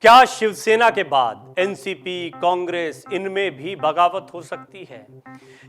क्या शिवसेना के बाद एनसीपी, कांग्रेस इनमें भी बगावत हो सकती है?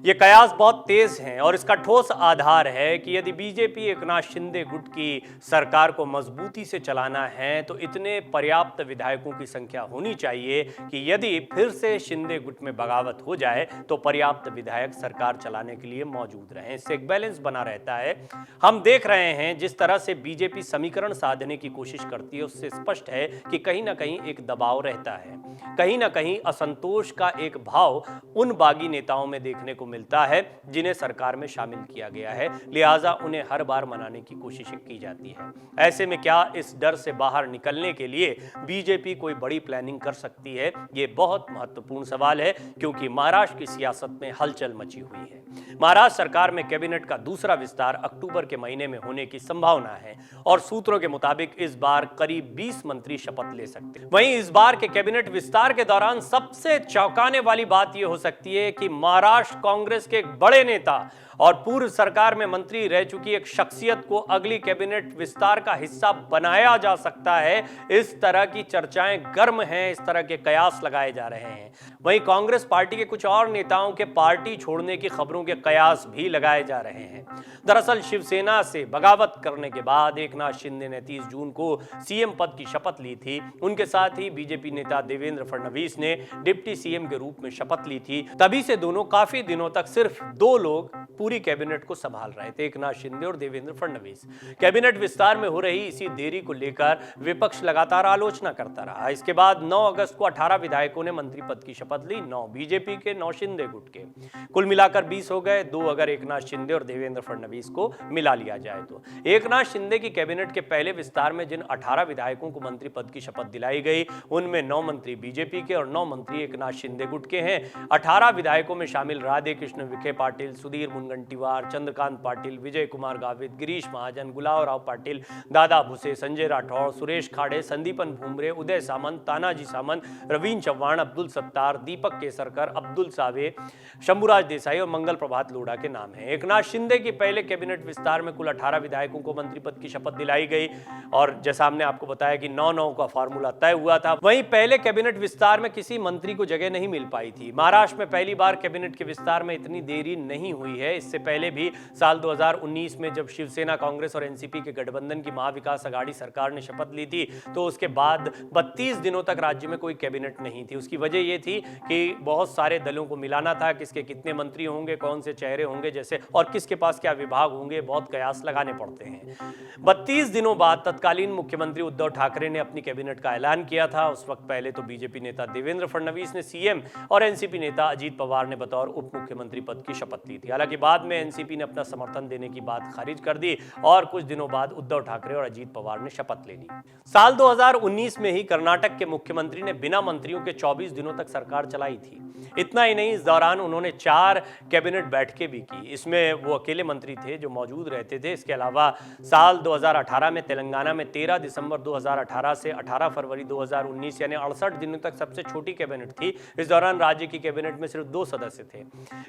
ये कयास बहुत तेज हैं और इसका ठोस आधार है कि यदि बीजेपी एकनाथ शिंदे गुट की सरकार को मजबूती से चलाना है तो इतने पर्याप्त विधायकों की संख्या होनी चाहिए कि यदि फिर से शिंदे गुट में बगावत हो जाए तो पर्याप्त विधायक सरकार चलाने के लिए मौजूद रहें। इससे एक बैलेंस बना रहता है। हम देख रहे हैं जिस तरह से बीजेपी समीकरण साधने की कोशिश करती है उससे स्पष्ट है कि कहीं ना कहीं एक दबाव रहता है, कहीं ना कहीं असंतोष का एक भाव उन बागी नेताओं में देखने को मिलता है जिन्हें सरकार में शामिल किया गया है, लिहाजा उन्हें हर बार मनाने की कोशिशें की जाती है। ऐसे में क्या इस डर से बाहर निकलने के लिए बीजेपी कोई बड़ी प्लानिंग कर सकती है? ये बहुत महत्वपूर्ण सवाल है क्योंकि महाराष्ट्र की सियासत में हलचल मची हुई है। महाराष्ट्र सरकार में कैबिनेट का दूसरा विस्तार अक्टूबर के महीने में होने की संभावना है और सूत्रों के मुताबिक इस बार करीब 20 मंत्री शपथ ले सकते हैं। वहीं इस बार के कैबिनेट विस्तार के दौरान सबसे चौंकाने वाली बात यह हो सकती है कि महाराष्ट्र कांग्रेस के एक बड़े नेता और पूर्व सरकार में मंत्री रह चुकी एक शख्सियत को अगली कैबिनेट विस्तार का हिस्सा बनाया जा सकता है। इस तरह की चर्चाएं गर्म हैं, इस तरह के कयास लगाए जा रहे हैं। वहीं कांग्रेस पार्टी के कुछ और नेताओं के पार्टी छोड़ने की खबरों के कयास भी लगाए जा रहे हैं। दरअसल शिवसेना से बगावत करने के बाद एकनाथ शिंदे ने 30 जून को सीएम पद की शपथ ली थी। उनके साथ ही बीजेपी नेता देवेंद्र फडणवीस ने डिप्टी सीएम के रूप में शपथ ली थी। तभी से दोनों काफी दिनों तक सिर्फ दो लोग पूरी कैबिनेट को संभाल रहे थे, एकनाथ शिंदे और देवेंद्र फडणवीस। कैबिनेट विस्तार में हो रही इसी देरी को लेकर विपक्ष लगातार आलोचना करता रहा। इसके बाद 9 अगस्त को 18 विधायकों ने मंत्री पद की शपथ ली, 9 बीजेपी के, 9 शिंदे गुट के। कुल मिलाकर 20 हो गए, 2 अगर एकनाथ शिंदे और देवेंद्र फडणवीस को मिला लिया जाए तो। एकनाथ शिंदे की कैबिनेट के पहले विस्तार में जिन 18 विधायकों को मंत्री पद की शपथ दिलाई गई उनमें 9 मंत्री बीजेपी के और 9 मंत्री एकनाथ शिंदे गुट के हैं। 18 विधायकों में शामिल राधे कृष्ण विखे पाटिल, सुधीर मुनगंटीवार, चंद्रकांत पाटिल, विजय कुमार गावित, गिरीश महाजन, गुलाब राव पाटिल, दादा भुसे, संजय राठौड़, सुरेश खाड़े, संदीपन भूमरे, उदय सामंत, तानाजी सामंत, रवीन चव्हाण, अब्दुल सत्तार, दीपक केसरकर, अब्दुल सावे, शंभुराज देसाई और मंगल प्रभात लोढ़ा के नाम हैं। एकनाथ शिंदे की पहले कैबिनेट विस्तार में कुल 18 विधायकों को मंत्री पद की शपथ दिलाई गई और जैसा हमने आपको बताया कि 9-9 का फार्मूला तय हुआ था। वहीं पहले कैबिनेट विस्तार में किसी मंत्री को जगह नहीं मिल पाई थी। महाराष्ट्र में पहली बार कैबिनेट के विस्तार में इतनी देरी नहीं हुई है। इससे पहले भी साल 2019 में जब शिवसेना, कांग्रेस और एनसीपी के गठबंधन की महाविकास अघाड़ी सरकार ने शपथ ली थी तो उसके बाद 32 दिनों तक राज्य में कोई कैबिनेट नहीं थी। उसकी वजह यह थी कि बहुत सारे दलों को मिलाना था, किसके कितने मंत्री होंगे, कौन से चेहरे होंगे जैसे, और किसके पास क्या विभाग होंगे, बहुत कयास लगाने पड़ते हैं। 32 दिनों बाद तत्कालीन मुख्यमंत्री उद्धव ठाकरे ने अपनी कैबिनेट का ऐलान किया था। उस वक्त पहले तो बीजेपी नेता देवेंद्र फडणवीस ने सीएम और एनसीपी नेता अजीत पवार ने बतौर उप मुख्यमंत्री पद की शपथ ली थी। हालांकि बाद में एनसीपी ने अपना समर्थन देने की बात खारिज कर दी और कुछ दिनों बाद उद्धव ठाकरे और अजीत पवार ने शपथ ले ली। साल 2019 में ही कर्नाटक के मुख्यमंत्री ने बिना मंत्रियों के 24 दिनों तक सरकार चलाई थी। इतना ही नहीं, इस दौरान उन्होंने 4 कैबिनेट बैठकें भी की। इसमें वो अकेले मंत्री थे जो मौजूद रहते थे। इसके अलावा साल 2018 में तेलंगाना में 13 दिसंबर 2018 से 18 फरवरी 2019 यानी 68 दिनों तक सबसे छोटी कैबिनेट थी। इस दौरान राज्य की कैबिनेट में सिर्फ 2 सदस्य थे।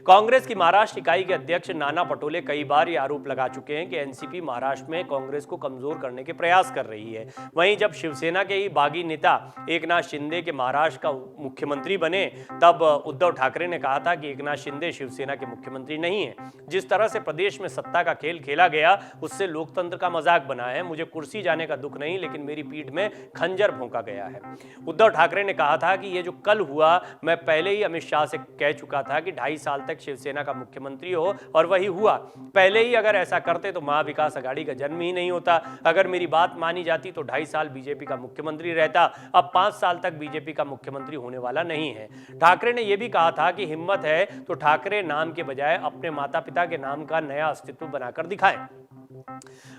कांग्रेस की महाराष्ट्र इकाई के अध्यक्ष नाना पटोले कई बार ये आरोप लगा चुके हैं कि एनसीपी महाराष्ट्र में कांग्रेस को कमजोर करने के प्रयास कर रही है। वहीं जब शिवसेना के ही बागी नेता एकनाथ शिंदे के महाराष्ट्र का मुख्यमंत्री बने तब उद्धव ठाकरे ने कहा था कि एकनाथ शिंदे शिवसेना के मुख्यमंत्री नहीं है। जिस तरह से प्रदेश में सत्ता का खेल खेला गया उससे लोकतंत्र का मजाक बना है। मुझे कुर्सी जाने का दुख नहीं, लेकिन मेरी पीठ में खंजर भोंका गया है। उद्धव ठाकरे ने कहा था कि ये जो कल हुआ, मैं पहले ही अमित शाह से कह चुका था कि 2.5 साल तक शिवसेना का मुख्यमंत्री हो, और वही हुआ। पहले ही अगर ऐसा करते तो महाविकास अघाड़ी का जन्म ही नहीं होता। अगर मेरी बात मानी जाती तो 2.5 साल बीजेपी का मुख्यमंत्री रहता। अब 5 साल तक बीजेपी का मुख्यमंत्री होने वाला नहीं है। ठाकरे ने यह भी कहा था कि हिम्मत है तो ठाकरे नाम के बजाय अपने माता पिता के नाम का नया अस्तित्व बनाकर दिखाएं।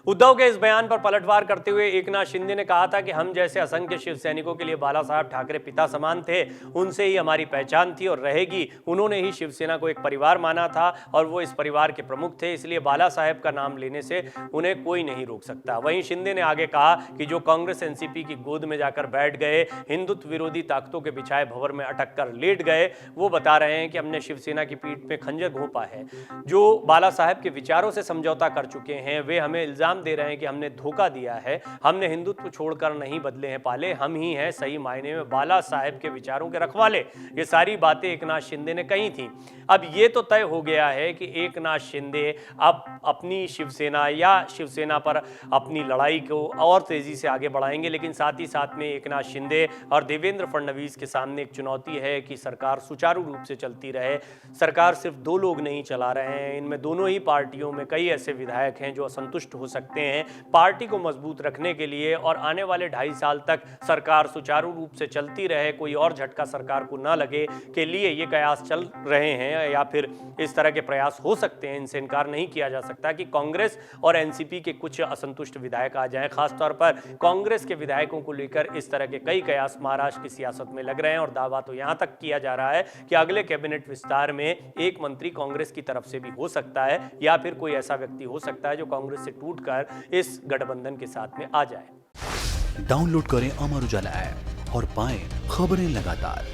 उद्धव के इस बयान पर पलटवार करते हुए एकनाथ शिंदे ने कहा था कि हम जैसे असंख्य शिव सैनिकों के लिए बाला साहब ठाकरे पिता समान थे, उनसे ही हमारी पहचान थी और रहेगी। उन्होंने ही शिवसेना को एक परिवार माना था और वो इस परिवार के प्रमुख थे, इसलिए बाला साहब का नाम लेने से उन्हें कोई नहीं रोक सकता। वहीं शिंदे ने आगे कहा कि जो कांग्रेस एनसीपी की गोद में जाकर बैठ गए, हिंदुत्व विरोधी ताकतों के बिछाए भंवर में अटक कर लेट गए, वो बता रहे हैं कि हमने शिवसेना की पीठ में खंजर घोंपा है। जो बाला साहब के विचारों से समझौता कर चुके हैं वे हमें हमें इल्जाम दे रहे हैं कि हमने धोखा दिया है, हमने हिंदुत्व छोड़कर नहीं बदले हैं पाले, हम ही हैं सही मायने में बाला साहेब के विचारों के रखवाले। ये सारी बातें एकनाथ शिंदे ने कही थी। अब ये तो तय हो गया है कि एकनाथ शिंदे अब अपनी शिवसेना या शिवसेना पर अपनी लड़ाई को और तेजी से आगे बढ़ाएंगे, लेकिन साथ ही साथ में एकनाथ शिंदे और देवेंद्र फडणवीस के सामने एक चुनौती है कि सरकार सुचारू रूप से चलती रहे। सरकार सिर्फ 2 लोग नहीं चला रहे हैं, इनमें दोनों ही पार्टियों में कई ऐसे विधायक हैं जो असंतुष्ट हो सकते हैं। पार्टी को मजबूत रखने के लिए और आने वाले 2.5 साल तक सरकार सुचारू रूप से चलती रहे, कोई और झटका सरकार को ना लगे के लिए ये कयास चल रहे हैं या फिर इस तरह के प्रयास हो सकते हैं। इनसे इनकार नहीं किया जा सकता कि कांग्रेस और एनसीपी के कुछ असंतुष्ट विधायक आ जाएं। खासतौर पर कांग्रेस के विधायकों को लेकर इस तरह के कई कयास महाराष्ट्र की सियासत में लग रहे हैं और दावा तो यहां तक किया जा रहा है कि अगले कैबिनेट विस्तार में एक मंत्री कांग्रेस की तरफ से भी हो सकता है या फिर कोई ऐसा व्यक्ति हो सकता है जो कांग्रेस से टूटकर इस गठबंधन के साथ में आ जाए। डाउनलोड करें अमर उजाला ऐप और पाएं खबरें लगातार।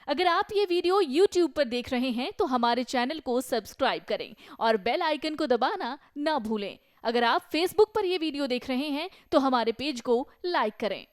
अगर आप ये वीडियो YouTube पर देख रहे हैं तो हमारे चैनल को सब्सक्राइब करें और बेल आइकन को दबाना ना भूलें। अगर आप Facebook पर ये वीडियो देख रहे हैं तो हमारे पेज को लाइक करें।